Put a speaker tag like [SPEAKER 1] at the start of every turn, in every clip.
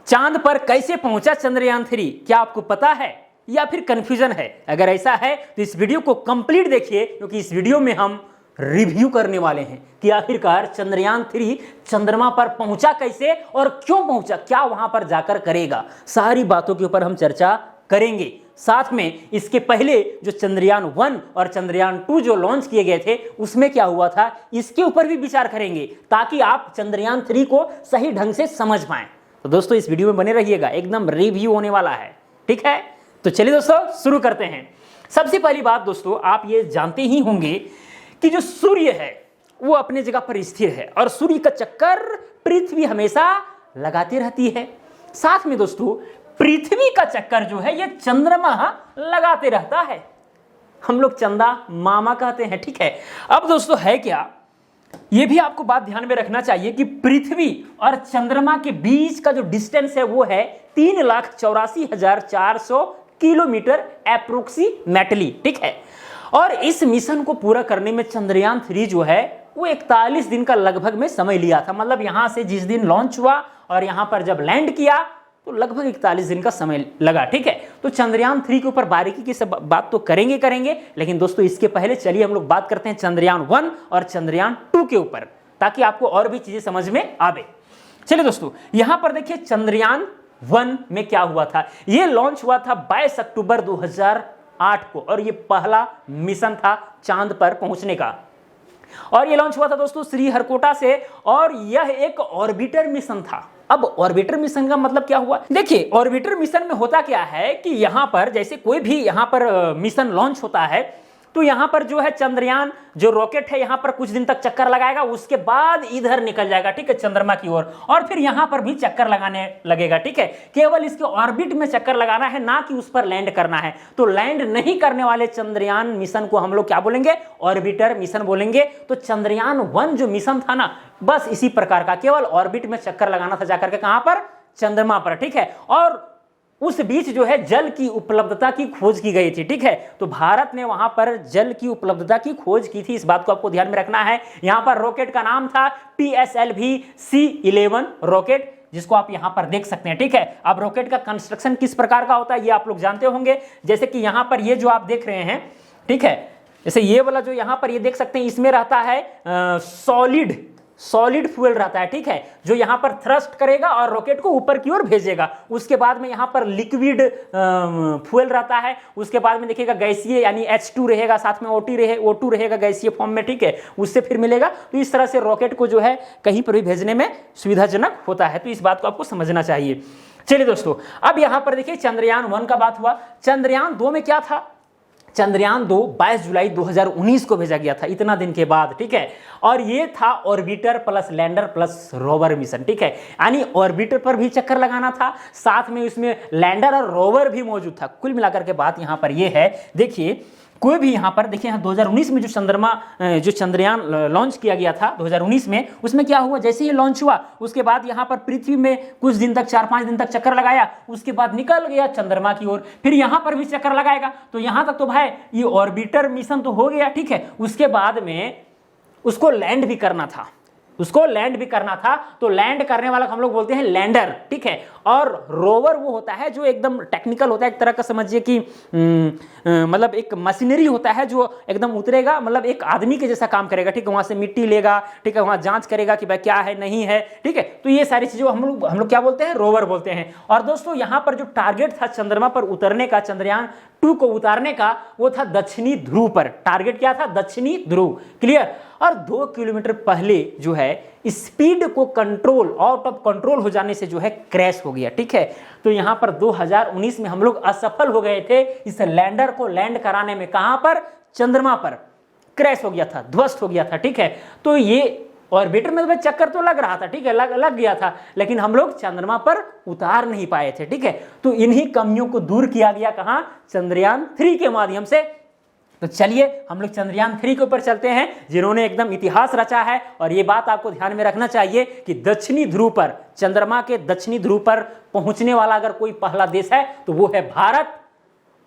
[SPEAKER 1] चांद पर कैसे पहुंचा चंद्रयान 3? क्या आपको पता है या फिर कंफ्यूजन है? अगर ऐसा है तो इस वीडियो को कंप्लीट देखिए, क्योंकि इस वीडियो में हम रिव्यू करने वाले हैं कि आखिरकार चंद्रयान 3 चंद्रमा पर पहुंचा कैसे और क्यों पहुंचा, क्या वहां पर जाकर करेगा, सारी बातों के ऊपर हम चर्चा करेंगे। साथ में इसके पहले जो चंद्रयान 1 और चंद्रयान 2 जो लॉन्च किए गए थे उसमें क्या हुआ था, इसके ऊपर भी विचार करेंगे ताकि आप चंद्रयान 3 को सही ढंग से समझ पाएं। तो दोस्तों इस वीडियो में बने रहिएगा, एकदम रिव्यू होने वाला है, ठीक है। तो चलिए दोस्तों शुरू करते हैं। सबसे पहली बात दोस्तों, आप ये जानते ही होंगे कि जो सूर्य है वो अपनी जगह पर स्थिर है और सूर्य का चक्कर पृथ्वी हमेशा लगाती रहती है। साथ में दोस्तों पृथ्वी का चक्कर जो है ये चंद्रमा लगाते रहता है। हम लोग चंदा मामा कहते हैं, ठीक है। अब दोस्तों है क्या, ये भी आपको बात ध्यान में रखना चाहिए कि पृथ्वी और चंद्रमा के बीच का जो डिस्टेंस है वो है 3,84,400 किलोमीटर अप्रोक्सीमेटली, ठीक है। और इस मिशन को पूरा करने में चंद्रयान 3 जो है वो 41 दिन का लगभग में समय लिया था। मतलब यहां से जिस दिन लॉन्च हुआ और यहां पर जब लैंड किया तो लगभग 41 दिन का समय लगा, ठीक है। तो चंद्रयान 3 के ऊपर बारीकी की सब बात तो करेंगे, लेकिन दोस्तों इसके पहले चलिए हम लोग बात करते हैं चंद्रयान 1 और चंद्रयान 2 के ऊपर, ताकि आपको और भी चीजें समझ में आवे। चलिए दोस्तों यहां पर देखिए चंद्रयान 1 में क्या हुआ था। यह लॉन्च हुआ था 22 अक्टूबर 2008 को और यह पहला मिशन था चांद पर पहुंचने का। और यह लॉन्च हुआ था दोस्तों श्रीहरिकोटा से और यह एक ऑर्बिटर मिशन था। अब ऑर्बिटर मिशन का मतलब क्या हुआ, देखिए ऑर्बिटर मिशन में होता क्या है कि यहां पर जैसे कोई भी यहां पर मिशन लॉन्च होता है तो यहां पर जो है चंद्रयान जो रॉकेट है यहां पर कुछ दिन तक चक्कर लगाएगा, उसके बाद इधर निकल जाएगा, ठीक है, चंद्रमा की ओर, और फिर यहां पर भी चक्कर लगाने लगेगा, ठीक है। केवल इसके ऑर्बिट में चक्कर लगाना है, ना कि उस पर लैंड करना है। तो लैंड नहीं करने वाले चंद्रयान मिशन को हम लोग क्या बोलेंगे, ऑर्बिटर मिशन बोलेंगे। तो चंद्रयान 1 जो मिशन था ना, बस इसी प्रकार का, केवल ऑर्बिट में चक्कर लगाना था जाकर के, कहां पर, चंद्रमा पर, ठीक है। और उस बीच जो है जल की उपलब्धता की खोज की गई थी, ठीक है। तो भारत ने वहां पर जल की उपलब्धता की खोज की थी, इस बात को आपको ध्यान में रखना है। यहां पर रॉकेट का नाम था PSLV C11 रॉकेट, जिसको आप यहां पर देख सकते हैं, ठीक है। अब रॉकेट का कंस्ट्रक्शन किस प्रकार का होता है ये आप लोग जानते होंगे। जैसे कि यहां पर ये जो आप देख रहे हैं, ठीक है, जैसे ये वाला जो यहां पर ये देख सकते हैं, इसमें रहता है सॉलिड फ्यूल रहता है, ठीक है, जो यहां पर थ्रस्ट करेगा और रॉकेट को ऊपर की ओर भेजेगा। उसके बाद में यहां पर लिक्विड फ्यूल रहता है। उसके बाद में देखिएगा गैसीय यानी H2 रहेगा, साथ में O2 रहेगा गैसीय फॉर्म में, ठीक है, उससे फिर मिलेगा। तो इस तरह से रॉकेट को जो है कहीं पर भी भेजने में सुविधाजनक होता है। तो इस बात को आपको समझना चाहिए। चलिए दोस्तों अब यहां पर देखिए चंद्रयान 1 का बात हुआ। चंद्रयान 2 में क्या था, चंद्रयान 2 22 जुलाई 2019 को भेजा गया था, इतना दिन के बाद, ठीक है। और ये था orbiter plus lander plus rover mission, ठीक है। यानी ऑर्बिटर पर भी चक्कर लगाना था, साथ में उसमें लैंडर और रोवर भी मौजूद था। कुल मिलाकर के बात यहां पर ये है, देखिए कोई भी यहां पर देखिए 2019 में जो चंद्रयान लॉन्च किया गया था 2019 में, उसमें क्या हुआ, जैसे ही लॉन्च हुआ उसके बाद यहां पर पृथ्वी में कुछ दिन तक 4-5 दिन तक चक्कर लगाया, उसके बाद निकल गया चंद्रमा की ओर, फिर यहां पर भी चक्कर लगाएगा। तो यहां तक तो भाई ये ऑर्बिटर मिशन तो हो गया, ठीक है। उसके बाद में उसको लैंड भी करना था, तो लैंड करने वाला हम लोग बोलते हैं लैंडर, ठीक है। और रोवर वो होता है जो एकदम टेक्निकल होता है, एक तरह का समझिए कि मतलब एक मशीनरी होता है जो एकदम उतरेगा, मतलब एक आदमी के जैसा काम करेगा, ठीक है। वहां से मिट्टी लेगा, ठीक है, वहां जांच करेगा कि भाई क्या है नहीं है, ठीक है। तो ये सारी चीजें हम लोग क्या बोलते हैं, रोवर बोलते हैं। और दोस्तों यहां पर जो टारगेट था चंद्रमा पर उतरने का, चंद्रयान 2 को उतारने का, वो था दक्षिणी ध्रुव पर। टारगेट क्या था, दक्षिणी ध्रुव, क्लियर। और 2 किलोमीटर पहले जो है स्पीड को आउट ऑफ कंट्रोल हो जाने से जो है क्रैश हो गया, ठीक है। तो यहां पर 2019 में हम लोग असफल हो गए थे इस लैंडर को लैंड कराने में, कहां पर, चंद्रमा पर, क्रैश हो गया था, ध्वस्त हो गया था, ठीक है। तो ये ऑर्बिटर में चक्कर तो लग रहा था, ठीक है, लग गया था, लेकिन हम लोग चंद्रमा पर उतार नहीं पाए थे, ठीक है। तो इन्हीं कमियों को दूर किया गया, कहां, चंद्रयान 3 के माध्यम से। तो चलिए हम लोग चंद्रयान 3 के ऊपर चलते हैं, जिन्होंने एकदम इतिहास रचा है। और ये बात आपको ध्यान में रखना चाहिए कि दक्षिणी ध्रुव पर, चंद्रमा के दक्षिणी ध्रुव पर पहुंचने वाला अगर कोई पहला देश है तो वो है भारत।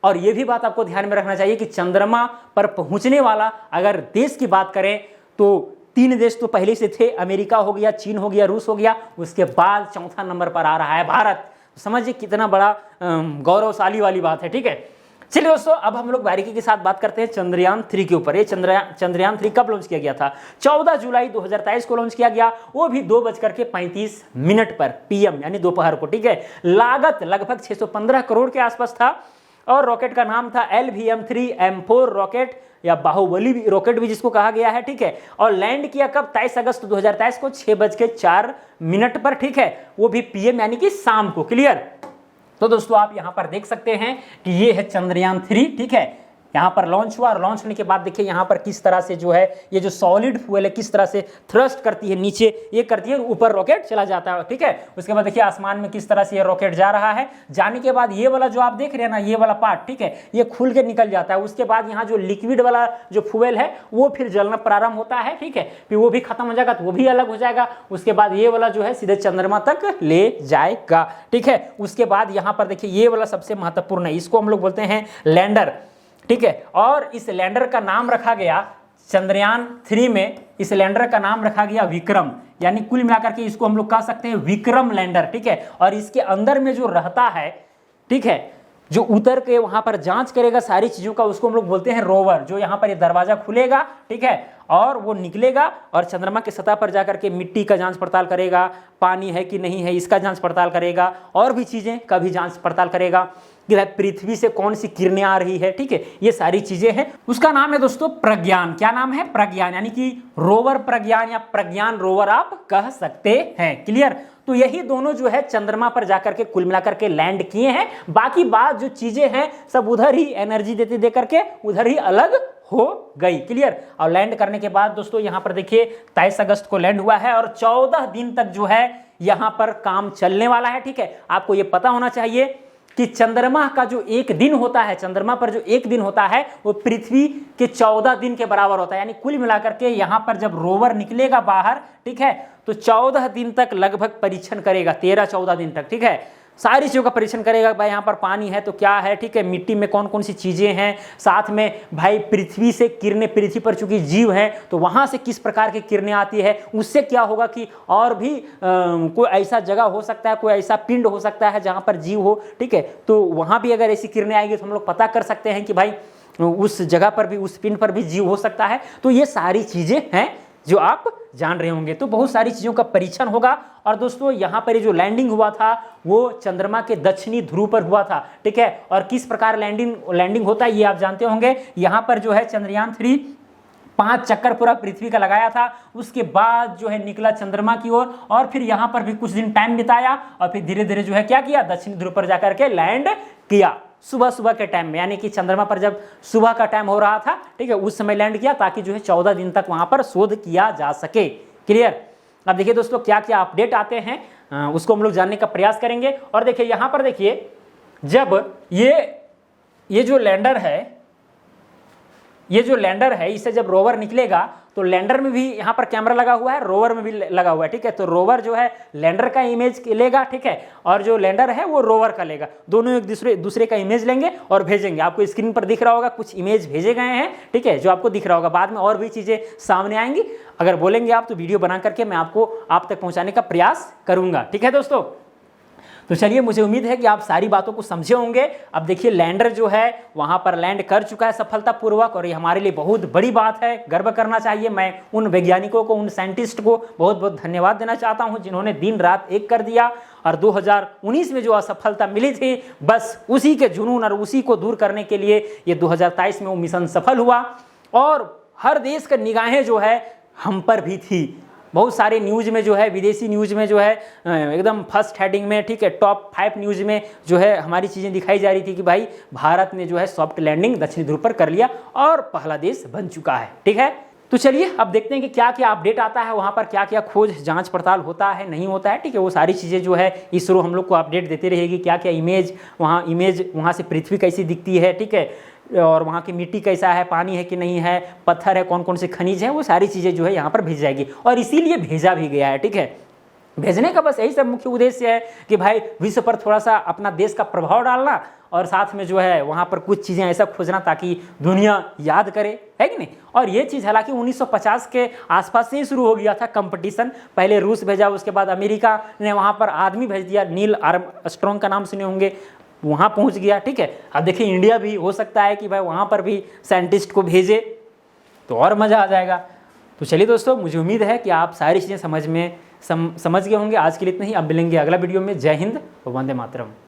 [SPEAKER 1] और ये भी बात आपको ध्यान में रखना चाहिए कि चंद्रमा पर पहुंचने वाला अगर देश की बात करें तो 3 देश तो पहले से थे, अमेरिका हो गया, चीन हो गया, रूस हो गया, उसके बाद चौथा नंबर पर आ रहा है भारत। समझिए कितना बड़ा गौरवशाली वाली बात है। ठीक है, चलिए दोस्तों, अब हम लोग बारीकी के साथ बात करते हैं चंद्रयान 3 के ऊपर। ये चंद्रयान 3 कब लॉन्च किया गया था? 14 जुलाई 2023 को लॉन्च किया गया, वो भी 2:35 पर PM यानी दोपहर को। ठीक है, लागत लगभग 615 करोड़ के आसपास था और रॉकेट का नाम था LVM-3M4 रॉकेट या बाहुबली रॉकेट भी जिसको कहा गया है। ठीक है, और लैंड किया कब? 23 अगस्त 2023 को 6:04 पर। ठीक है, वो भी PM यानी कि शाम को। क्लियर? तो दोस्तों आप यहां पर देख सकते हैं कि ये है चंद्रयान 3। ठीक है, यहाँ पर लॉन्च हुआ और लॉन्च होने के बाद देखिए यहाँ पर किस तरह से जो है ये जो सॉलिड फ्यूल है किस तरह से थ्रस्ट करती है, नीचे ये करती है, ऊपर रॉकेट चला जाता है। ठीक है, उसके बाद देखिए आसमान में किस तरह से ये रॉकेट जा रहा है। जाने के बाद ये वाला जो आप देख रहे हैं ना, ये वाला पार्ट, ठीक है, ये खुल के निकल जाता है। उसके बाद यहाँ जो लिक्विड वाला जो फ्यूल है वो फिर जलना प्रारंभ होता है। ठीक है, फिर वो भी खत्म हो जाएगा तो वो भी अलग हो जाएगा। उसके बाद ये वाला जो है सीधे चंद्रमा तक ले जाएगा। ठीक है, उसके बाद यहाँ पर देखिए ये वाला सबसे महत्वपूर्ण है, इसको हम लोग बोलते हैं लैंडर। ठीक है, और इस लैंडर का नाम रखा गया चंद्रयान 3 में, इस लैंडर का नाम रखा गया विक्रम, यानी कुल मिलाकर के इसको हम लोग कह सकते हैं विक्रम लैंडर। ठीक है, और इसके अंदर में जो रहता है, ठीक है, जो उतर के वहां पर जांच करेगा सारी चीजों का, उसको हम लोग बोलते हैं रोवर। जो यहाँ पर ये दरवाजा खुलेगा, ठीक है, और वो निकलेगा और चंद्रमा की सतह पर जाकर के मिट्टी का जांच पड़ताल करेगा, पानी है कि नहीं है इसका जांच पड़ताल करेगा, और भी चीजें का भी जांच पड़ताल करेगा कि पृथ्वी से कौन सी किरणें आ रही है। ठीक है, ये सारी चीजें हैं। उसका नाम है दोस्तों प्रज्ञान। क्या नाम है? प्रज्ञान, यानी कि रोवर प्रज्ञान या प्रज्ञान रोवर आप कह सकते हैं। क्लियर? तो यही दोनों जो है चंद्रमा पर जाकर के कुल मिलाकर के लैंड किए हैं। बाकी बात जो चीजें हैं सब उधर ही एनर्जी देते दे करके उधर ही अलग हो गई। क्लियर? और लैंड करने के बाद दोस्तों यहां पर देखिए 23 अगस्त को लैंड हुआ है और 14 दिन तक जो है यहां पर काम चलने वाला है। ठीक है, आपको यह पता होना चाहिए कि चंद्रमा का जो एक दिन होता है, चंद्रमा पर जो एक दिन होता है वो पृथ्वी के 14 दिन के बराबर होता है। यानी कुल मिलाकर के यहां पर जब रोवर निकलेगा बाहर, ठीक है, तो 14 दिन तक लगभग परीक्षण करेगा, 13-14 दिन तक। ठीक है, सारी चीज़ों का परीक्षण करेगा। भाई यहाँ पर पानी है तो क्या है, ठीक है, मिट्टी में कौन कौन सी चीज़ें हैं, साथ में भाई पृथ्वी से किरणें, पृथ्वी पर चूंकि जीव है तो वहाँ से किस प्रकार की किरणें आती है, उससे क्या होगा कि और भी कोई ऐसा जगह हो सकता है, कोई ऐसा पिंड हो सकता है जहाँ पर जीव हो। ठीक है, तो वहाँ भी अगर ऐसी किरणें आएगी तो हम लोग पता कर सकते हैं कि भाई उस जगह पर भी, उस पिंड पर भी जीव हो सकता है। तो ये सारी चीज़ें हैं जो आप जान रहे होंगे। तो बहुत सारी चीज़ों का परीक्षण होगा। और दोस्तों यहाँ पर जो लैंडिंग हुआ था वो चंद्रमा के दक्षिणी ध्रुव पर हुआ था। ठीक है, और किस प्रकार लैंडिंग होता है ये आप जानते होंगे। यहाँ पर जो है चंद्रयान 3 5 चक्कर पूरा पृथ्वी का लगाया था, उसके बाद जो है निकला चंद्रमा की ओर और फिर यहाँ पर भी कुछ दिन टाइम बिताया और फिर धीरे धीरे जो है क्या किया, दक्षिणी ध्रुव पर जाकर के लैंड किया सुबह के टाइम में। यानी कि चंद्रमा पर जब सुबह का टाइम हो रहा था, ठीक है, उस समय लैंड किया ताकि जो है 14 दिन तक वहां पर शोध किया जा सके। क्लियर? अब देखिए दोस्तों क्या क्या अपडेट आते हैं उसको हम लोग जानने का प्रयास करेंगे। और देखिए यहां पर देखिए जब ये जो लैंडर है, इसे जब रोवर निकलेगा तो लैंडर में भी यहाँ पर कैमरा लगा हुआ है, रोवर में भी लगा हुआ है। ठीक है, तो रोवर जो है लैंडर का इमेज लेगा, ठीक है, और जो लैंडर है वो रोवर का लेगा। दोनों एक दूसरे का इमेज लेंगे और भेजेंगे। आपको स्क्रीन पर दिख रहा होगा कुछ इमेज भेजे गए हैं, ठीक है, जो आपको दिख रहा होगा। बाद में और भी चीजें सामने आएंगी, अगर बोलेंगे आप तो वीडियो बना करके मैं आपको आप तक पहुंचाने का प्रयास करूंगा। ठीक है दोस्तों, तो चलिए, मुझे उम्मीद है कि आप सारी बातों को समझे होंगे। अब देखिए लैंडर जो है वहां पर लैंड कर चुका है सफलतापूर्वक और ये हमारे लिए बहुत बड़ी बात है, गर्व करना चाहिए। मैं उन वैज्ञानिकों को, उन साइंटिस्ट को बहुत बहुत धन्यवाद देना चाहता हूं जिन्होंने दिन रात एक कर दिया और 2019 में जो असफलता मिली थी बस उसी के जुनून और उसी को दूर करने के लिए ये 2023 में वो मिशन सफल हुआ। और हर देश का निगाहें जो है हम पर भी थी। बहुत सारे न्यूज़ में जो है, विदेशी न्यूज़ में जो है एकदम फर्स्ट हेडिंग में, ठीक है, टॉप 5 न्यूज़ में जो है हमारी चीज़ें दिखाई जा रही थी कि भाई भारत ने जो है सॉफ्ट लैंडिंग दक्षिणी ध्रुव पर कर लिया और पहला देश बन चुका है। ठीक है, तो चलिए अब देखते हैं कि क्या क्या अपडेट आता है, वहाँ पर क्या क्या खोज जांच पड़ताल होता है, नहीं होता है। ठीक है, वो सारी चीज़ें जो है इसरो हम लोग को अपडेट देते रहेगी। क्या क्या इमेज वहाँ से पृथ्वी कैसी दिखती है, ठीक है, और वहाँ की मिट्टी कैसा है, पानी है कि नहीं है, पत्थर है, कौन कौन से खनिज है, वो सारी चीज़ें जो है यहाँ पर भेज जाएगी और इसीलिए भेजा भी गया है। ठीक है, भेजने का बस यही सब मुख्य उद्देश्य है कि भाई विश्व पर थोड़ा सा अपना देश का प्रभाव डालना और साथ में जो है वहाँ पर कुछ चीज़ें ऐसा खोजना ताकि दुनिया याद करे, है कि नहीं। और ये चीज़ हालांकि 1950 के आसपास से ही शुरू हो गया था कंपटीशन। पहले रूस भेजा, उसके बाद अमेरिका ने वहाँ पर आदमी भेज दिया, नील आर्मस्ट्रॉन्ग का नाम सुने होंगे, वहाँ पहुँच गया, ठीक है। अब देखिए इंडिया भी हो सकता है कि भाई वहाँ पर भी साइंटिस्ट को भेजे तो और मज़ा आ जाएगा। तो चलिए दोस्तों, मुझे उम्मीद है कि आप सारी चीज़ें समझ गए होंगे। आज के लिए इतना ही, अब मिलेंगे अगला वीडियो में। जय हिंद, वंदे मातरम।